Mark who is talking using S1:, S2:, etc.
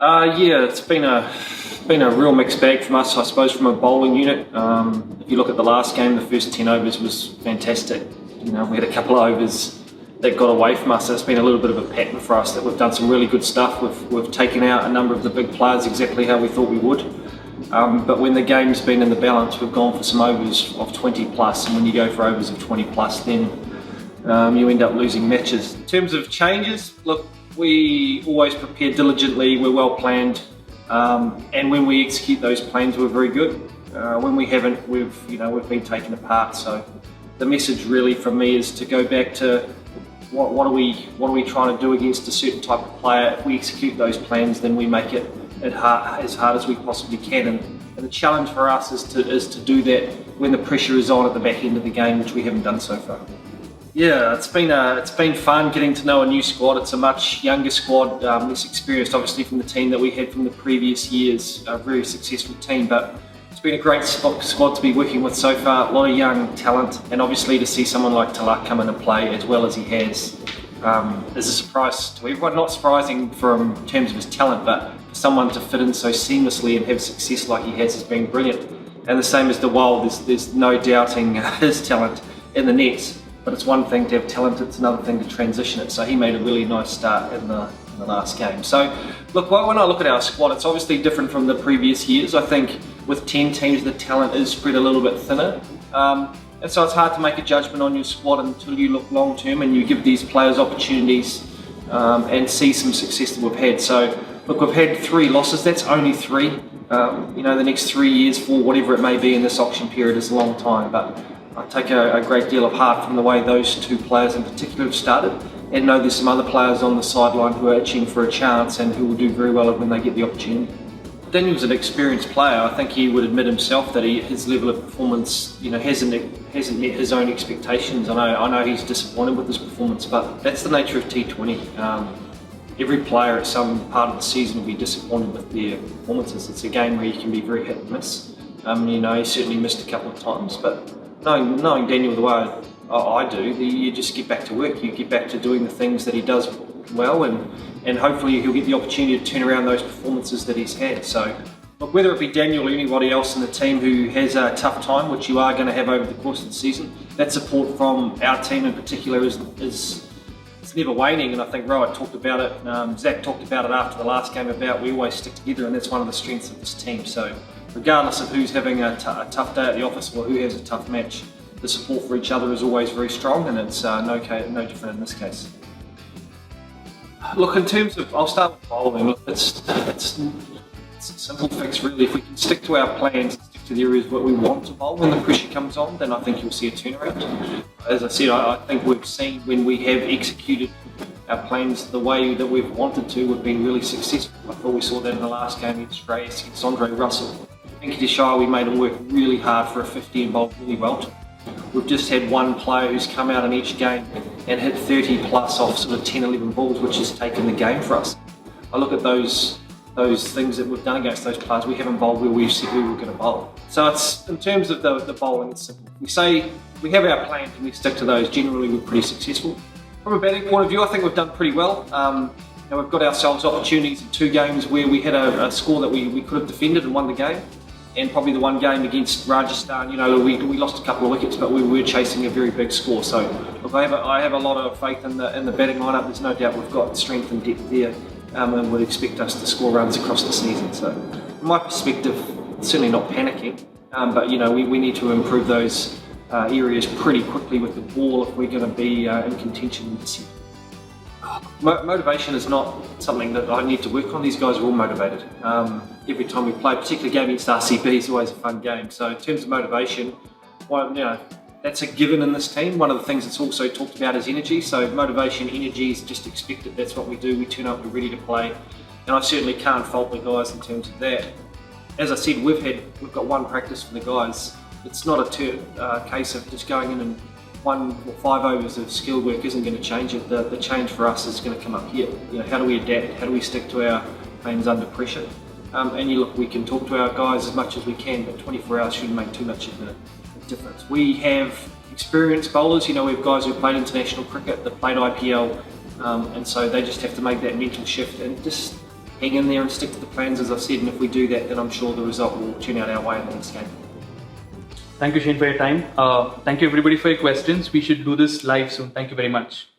S1: Yeah, it's been a real mixed bag from us, I suppose, from a bowling unit. If you look at the last game, the first 10 overs was fantastic. We had a couple of overs that got away from us. It's been a little bit of a pattern for us that we've done some really good stuff. We've taken out a number of the big players exactly how we thought we would. But when the game's been in the balance, we've gone for some overs of 20 plus, and when you go for overs of 20 plus, then you end up losing matches. In terms of changes, look, we always prepare diligently, we're well planned, and when we execute those plans, we're very good. When we haven't, we've been taken apart. So the message really from me is to go back to what are we trying to do against a certain type of player. If we execute those plans, then we make it as hard as we possibly can. And the challenge for us is to do that when the pressure is on at the back end of the game, which we haven't done so far. Yeah, it's been fun getting to know a new squad. It's a much younger squad, less experienced obviously from the team that we had from the previous years, a very successful team, but it's been a great squad to be working with so far, a lot of young talent, and obviously to see someone like Tilak come in and play as well as he has is a surprise to everyone. Not surprising in terms of his talent, but for someone to fit in so seamlessly and have success like he has been brilliant. And the same as the Wild, there's no doubting his talent in the nets. But it's one thing to have talent, it's another thing to transition it. So he made a really nice start in the last game. So look, when I look at our squad, it's obviously different from the previous years. I think with 10 teams, the talent is spread a little bit thinner. And so it's hard to make a judgment on your squad until you look long term and you give these players opportunities and see some success that we've had. So look, we've had 3 losses, that's only 3. The next 3 years, for whatever it may be in this auction period, is a long time. But I take a great deal of heart from the way those 2 players in particular have started, and know there's some other players on the sideline who are itching for a chance and who will do very well when they get the opportunity. Daniel's an experienced player. I think he would admit himself that his level of performance hasn't met his own expectations. I know he's disappointed with his performance, but that's the nature of T20. Every player at some part of the season will be disappointed with their performances. It's a game where you can be very hit and miss. He certainly missed a couple of times, but knowing Daniel the way I do, you just get back to work. You get back to doing the things that he does well, and hopefully he'll get the opportunity to turn around those performances that he's had. So, look, whether it be Daniel or anybody else in the team who has a tough time, which you are going to have over the course of the season, that support from our team in particular is it's never waning. And I think Rowan talked about it, Zach talked about it after the last game about we always stick together, and that's one of the strengths of this team. So regardless of who's having a tough day at the office or who has a tough match, the support for each other is always very strong, and it's no different in this case. Look, in terms of, I'll start with bowling. Look, it's a simple fix really. If we can stick to our plans, stick to the areas where we want to bowl when the pressure comes on, then I think you'll see a turnaround. As I said, I think we've seen when we have executed our plans the way that we've wanted to, we've been really successful. I thought we saw that in the last game against Andre Russell. We made him work really hard for a 50 and bowled really well. We've just had one player who's come out in each game and hit 30 plus off sort of 10, 11 balls, which has taken the game for us. I look at those things that we've done against those players. We haven't bowled where we've said we were going to bowl. So it's, in terms of the bowling, it's simple. We say we have our plans and we stick to those. Generally, we're pretty successful. From a batting point of view, I think we've done pretty well. We've got ourselves opportunities in 2 games where we had a score that we could have defended and won the game. And probably the one game against Rajasthan, we lost a couple of wickets, but we were chasing a very big score. So look, I have a lot of faith in the batting lineup. There's no doubt we've got strength and depth there, and would expect us to score runs across the season. So from my perspective, certainly not panicking, but we need to improve those areas pretty quickly with the ball if we're going to be in contention this year. Motivation is not something that I need to work on. These guys are all motivated. Every time we play, particularly a game against RCB, is always a fun game. So in terms of motivation, that's a given in this team. One of the things that's also talked about is energy. So motivation, energy is just expected. That's what we do. We turn up, we're ready to play. And I certainly can't fault the guys in terms of that. As I said, we've got one practice for the guys. It's not a case of just going in and 1 or 5 overs of skill work isn't going to change it. The change for us is going to come up here. How do we adapt? How do we stick to our plans under pressure? We can talk to our guys as much as we can, but 24 hours shouldn't make too much of a difference. We have experienced bowlers. We have guys who played international cricket, that played IPL, and so they just have to make that mental shift and just hang in there and stick to the plans as I've said, and if we do that, then I'm sure the result will turn out our way in the next game.
S2: Thank you, Shane, for your time. Thank you, everybody, for your questions. We should do this live soon. Thank you very much.